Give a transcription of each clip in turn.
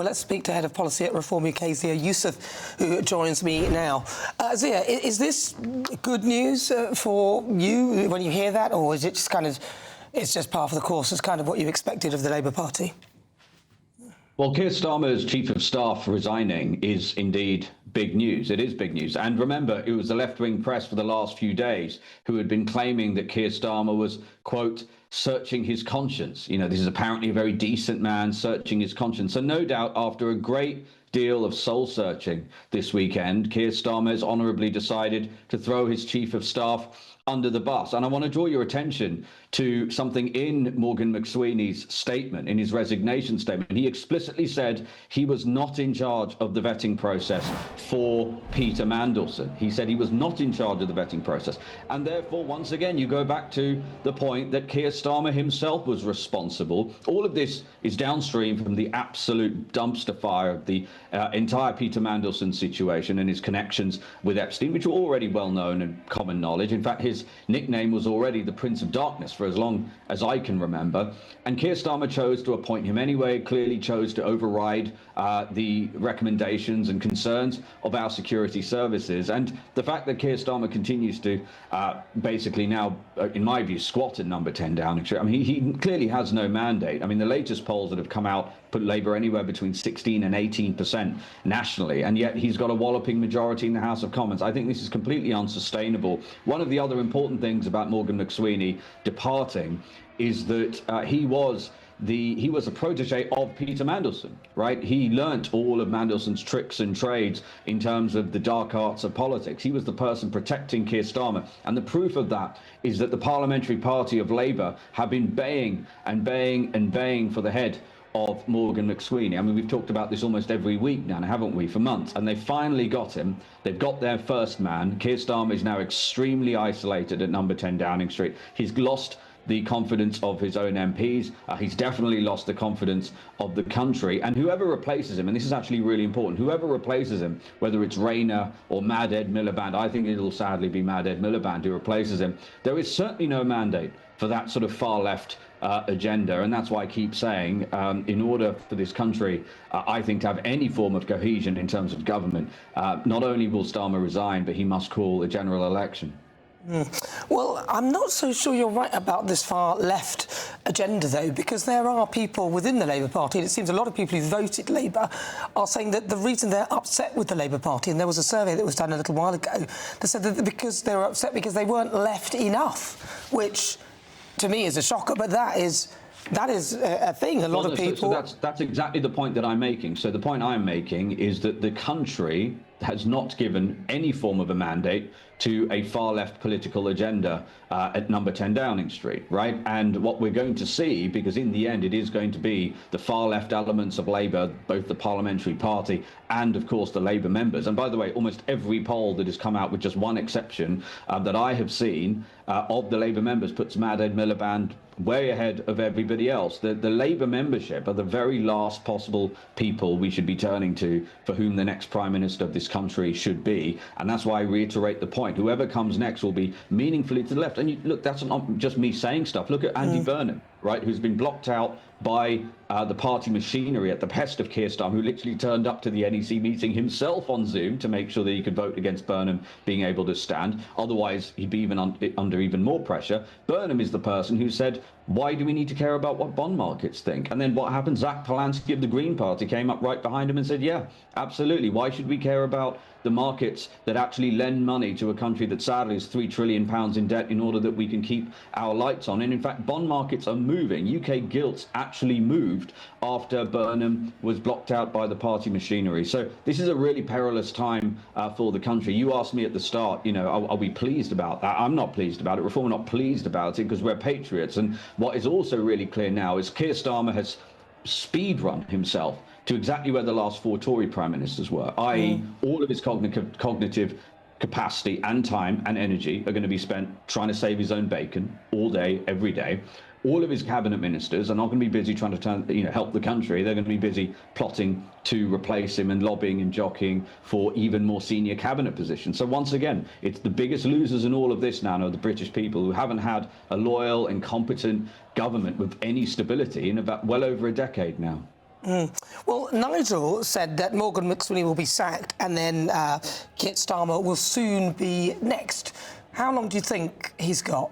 let's speak to Head of Policy at Reform UK, Zia Yusuf, who joins me now. Zia, is this good news for you when you hear that, or is it just kind of, it's just par for the course, as kind of what you expected of the Labour Party? Well, Keir Starmer's Chief of Staff resigning is indeed big news. It is big news. And remember, it was the left-wing press for the last few days who had been claiming that Keir Starmer was, quote, searching his conscience. You know, this is apparently a very decent man searching his conscience. So no doubt after a great deal of soul-searching this weekend, Keir Starmer has honourably decided to throw his Chief of Staff under the bus. And I want to draw your attention to something in Morgan McSweeney's statement, in his resignation statement. He explicitly said he was not in charge of the vetting process for Peter Mandelson. He said he was not in charge of the vetting process. And therefore, once again, you go back to the point that Keir Starmer himself was responsible. All of this is downstream from the absolute dumpster fire of the entire Peter Mandelson situation and his connections with Epstein, which were already well known and common knowledge. In fact, his nickname was already the Prince of Darkness for as long as I can remember. And Keir Starmer chose to appoint him anyway, clearly chose to override the recommendations and concerns of our security services. And the fact that Keir Starmer continues to basically now, in my view, squat at number 10 Downing Street. I mean, he clearly has no mandate. I mean, the latest polls that have come out put Labour anywhere between 16 and 18% nationally, and yet he's got a walloping majority in the House of Commons. I think this is completely unsustainable. One of the other important things about Morgan McSweeney departing is that he was a protege of Peter Mandelson, right? He learnt all of Mandelson's tricks and trades in terms of the dark arts of politics. He was the person protecting Keir Starmer. And the proof of that is that the parliamentary party of Labour have been baying and baying and baying for the head of Morgan McSweeney. I mean, we've talked about this almost every week now, haven't we, for months? And they finally got him. They've got their first man. Keir Starmer is now extremely isolated at number 10 Downing Street. He's lost the confidence of his own MPs. He's definitely lost the confidence of the country. And whoever replaces him, and this is actually really important, whoever replaces him, whether it's Rayner or Mad Ed Miliband, I think it'll sadly be Mad Ed Miliband who replaces him, there is certainly no mandate for that sort of far left agenda. And that's why I keep saying, in order for this country, I think, to have any form of cohesion in terms of government, not only will Starmer resign, but he must call a general election. Well, I'm not so sure you're right about this far left agenda, though, because there are people within the Labour Party, and it seems a lot of people who voted Labour are saying that the reason they're upset with the Labour Party, and there was a survey that was done a little while ago that said that because they were upset because they weren't left enough, which to me is a shocker, but that is a thing. A lot of people... So that's exactly the point that I'm making. So the point I'm making is that the country has not given any form of a mandate to a far-left political agenda at number 10 Downing Street, right? And what we're going to see, because in the end it is going to be the far-left elements of Labour, both the parliamentary party and, of course, the Labour members. And by the way, almost every poll that has come out, with just one exception, that I have seen of the Labour members puts Mad Ed Miliband way ahead of everybody else. The Labour membership are the very last possible people we should be turning to for whom the next Prime Minister of this country should be. And that's why I reiterate the point. Whoever comes next will be meaningfully to the left. And look, that's not just me saying stuff. Look at Andy Burnham, right, who's been blocked out by the party machinery at the behest of Keir Starmer, who literally turned up to the NEC meeting himself on Zoom to make sure that he could vote against Burnham being able to stand. Otherwise, he'd be even under even more pressure. Burnham is the person who said, why do we need to care about what bond markets think? And then what happened? Zach Polanski of the Green Party came up right behind him and said, yeah, absolutely. Why should we care about the markets that actually lend money to a country that sadly is £3 trillion in debt in order that we can keep our lights on? And in fact, bond markets are moving. UK gilts actually moved after Burnham was blocked out by the party machinery. So this is a really perilous time for the country. You asked me at the start, you know, are we pleased about that? I'm not pleased about it. Reform are not pleased about it because we're patriots. And what is also really clear now is Keir Starmer has speed run himself to exactly where the last four Tory prime ministers were, i.e. all of his cognitive capacity and time and energy are going to be spent trying to save his own bacon all day, every day. All of his cabinet ministers are not going to be busy trying to help the country. They're going to be busy plotting to replace him and lobbying and jockeying for even more senior cabinet positions. So once again, it's the biggest losers in all of this now are the British people who haven't had a loyal and competent government with any stability in about well over a decade now. Well, Nigel said that Morgan McSweeney will be sacked and then Keir Starmer will soon be next. How long do you think he's got?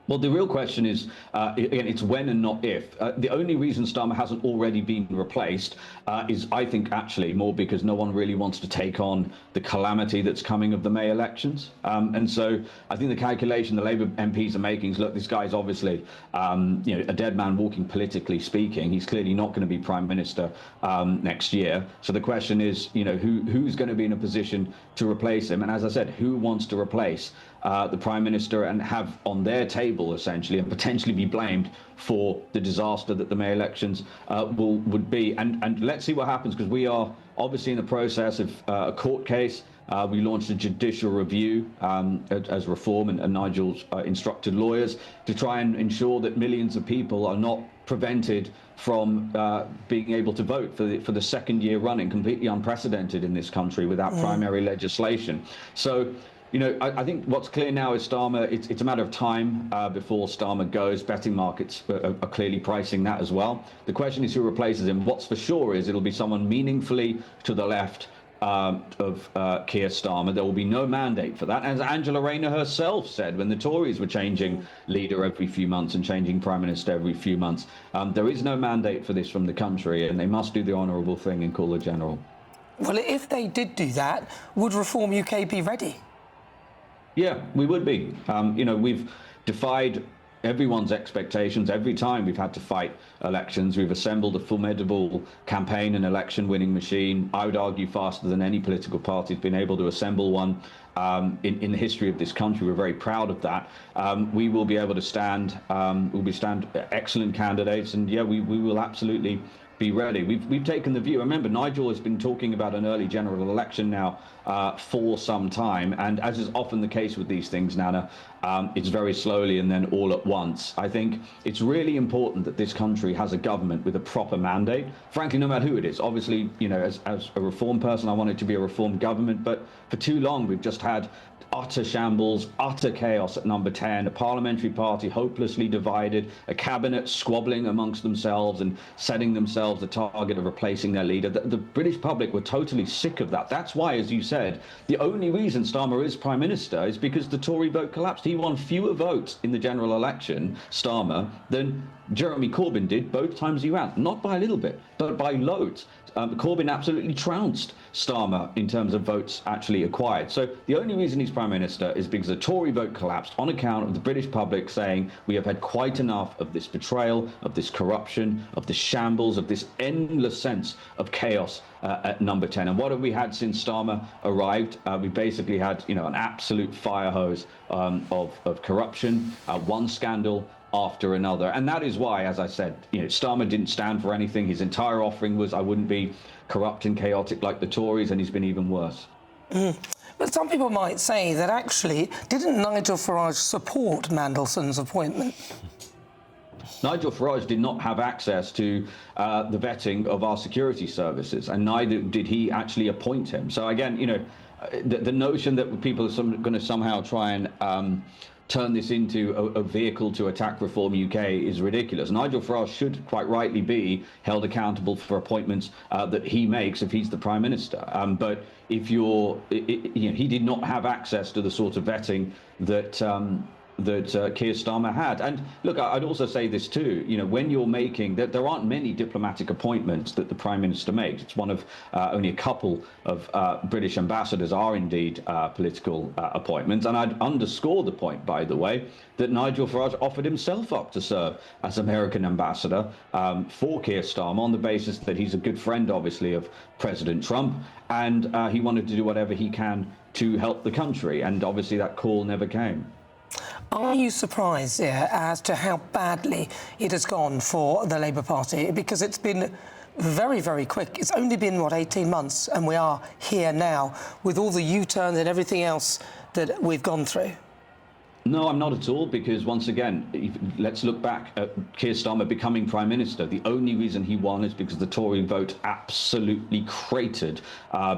Well, the real question is, again, it's when and not if. The only reason Starmer hasn't already been replaced is, I think, actually more because no one really wants to take on the calamity that's coming of the May elections. And so I think the calculation the Labour MPs are making is, look, this guy's obviously, a dead man walking politically speaking. He's clearly not going to be Prime Minister next year. So the question is, who's going to be in a position to replace him? And as I said, who wants to replace the Prime Minister and have on their table, essentially, and potentially be blamed for the disaster that the May elections would be. And let's see what happens, because we are obviously in the process of a court case. We launched a judicial review as Reform and Nigel's instructed lawyers to try and ensure that millions of people are not prevented from being able to vote for the second year running, completely unprecedented in this country without primary legislation. So, I think what's clear now is Starmer, it's a matter of time before Starmer goes. Betting markets are clearly pricing that as well. The question is who replaces him. What's for sure is it'll be someone meaningfully to the left of Keir Starmer. There will be no mandate for that. As Angela Rayner herself said when the Tories were changing leader every few months and changing Prime Minister every few months, there is no mandate for this from the country, and they must do the honourable thing and call a general. Well, if they did do that, would Reform UK be ready? Yeah, we would be. We've defied everyone's expectations every time we've had to fight elections. We've assembled a formidable campaign and election-winning machine. I would argue faster than any political party has been able to assemble one in the history of this country. We're very proud of that. We will be able to stand excellent candidates, and yeah, we will absolutely be ready. We've taken the view. Remember, Nigel has been talking about an early general election now for some time, and as is often the case with these things, Nana, it's very slowly and then all at once. I think it's really important that this country has a government with a proper mandate. Frankly, no matter who it is. Obviously, as a Reform person, I want it to be a Reform government, but for too long we've just had utter shambles, utter chaos at number 10, a parliamentary party hopelessly divided, a cabinet squabbling amongst themselves and setting themselves the target of replacing their leader. The British public were totally sick of that. That's why, as you said, the only reason Starmer is Prime Minister is because the Tory vote collapsed. He won fewer votes in the general election, Starmer, than Jeremy Corbyn did both times he ran. Not by a little bit, but by loads. Corbyn absolutely trounced Starmer in terms of votes actually acquired. So the only reason he's Prime Minister is because the Tory vote collapsed on account of the British public saying we have had quite enough of this betrayal, of this corruption, of this shambles, of this endless sense of chaos at number 10. And what have we had since Starmer arrived? We basically had, an absolute fire hose of corruption, one scandal after another. And that is why, as I said, Starmer didn't stand for anything. His entire offering was, I wouldn't be corrupt and chaotic like the Tories, and he's been even worse. But some people might say that actually, didn't Nigel Farage support Mandelson's appointment? Nigel Farage did not have access to the vetting of our security services, and neither did he actually appoint him. So again, the notion that people are going to somehow try and turn this into a vehicle to attack Reform UK is ridiculous. Nigel Farage should quite rightly be held accountable for appointments that he makes if he's the Prime Minister. But if he did not have access to the sort of vetting that Keir Starmer had. And look, I'd also say this too, when you're making, there aren't many diplomatic appointments that the Prime Minister makes. It's one of only a couple of British ambassadors are indeed political appointments. And I'd underscore the point, by the way, that Nigel Farage offered himself up to serve as American ambassador for Keir Starmer on the basis that he's a good friend, obviously, of President Trump. And he wanted to do whatever he can to help the country. And obviously that call never came. Are you surprised as to how badly it has gone for the Labour Party? Because it's been very, very quick. It's only been, 18 months, and we are here now with all the U-turns and everything else that we've gone through. No, I'm not at all, because once again, let's look back at Keir Starmer becoming Prime Minister. The only reason he won is because the Tory vote absolutely cratered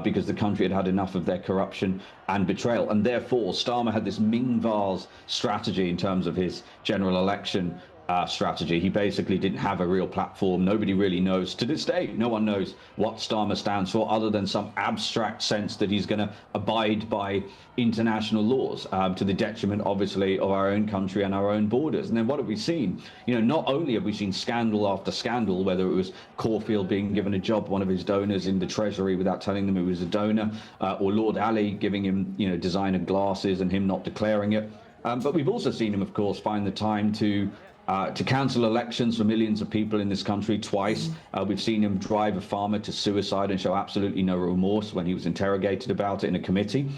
because the country had had enough of their corruption and betrayal. And therefore, Starmer had this Ming Vase strategy in terms of his general election strategy. He basically didn't have a real platform. Nobody really knows. To this day, no one knows what Starmer stands for other than some abstract sense that he's going to abide by international laws, to the detriment, obviously, of our own country and our own borders. And then what have we seen? You know, not only have we seen scandal after scandal, whether it was Caulfield being given a job, one of his donors in the Treasury, without telling them he was a donor, or Lord Ali giving him, you know, designer glasses and him not declaring it. But we've also seen him, of course, find the time to cancel elections for millions of people in this country twice. We've seen him drive a farmer to suicide and show absolutely no remorse when he was interrogated about it in a committee.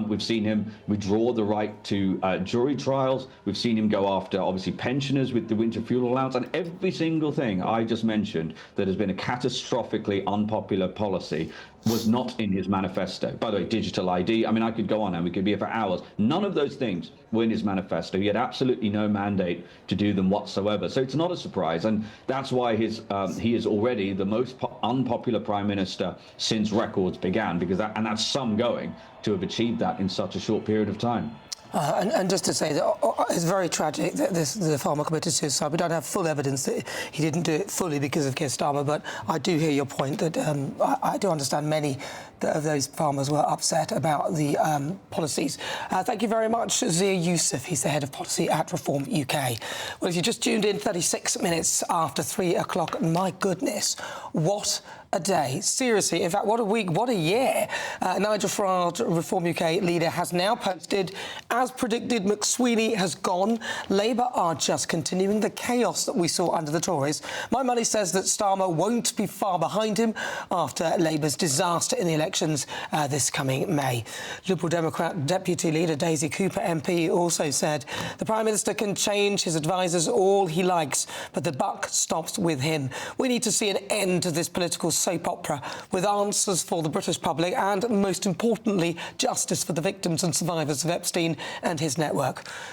We've seen him withdraw the right to jury trials. We've seen him go after, obviously, pensioners with the winter fuel allowance, and every single thing I just mentioned that has been a catastrophically unpopular policy was not in his manifesto. By the way, digital ID, I mean, I could go on and we could be here for hours. None of those things were in his manifesto. He had absolutely no mandate to do them whatsoever. So it's not a surprise. And that's why he is already the most unpopular prime minister since records began, because that's some going to have achieved that in such a short period of time. And just to say that it's very tragic that the farmer committed suicide. We don't have full evidence that he didn't do it fully because of Keir Starmer, but I do hear your point that I do understand many of those farmers were upset about the policies. Thank you very much, Zia Yusuf. He's the head of policy at Reform UK. Well, if you just tuned in 36 minutes after 3 o'clock, my goodness, what a day. Seriously, in fact, what a week, what a year. Nigel Farage, Reform UK leader, has now posted, as predicted, McSweeney has gone. Labour are just continuing the chaos that we saw under the Tories. My money says that Starmer won't be far behind him after Labour's disaster in the elections this coming May. Liberal Democrat Deputy Leader Daisy Cooper MP also said the Prime Minister can change his advisers all he likes, but the buck stops with him. We need to see an end to this political soap opera with answers for the British public and, most importantly, justice for the victims and survivors of Epstein and his network.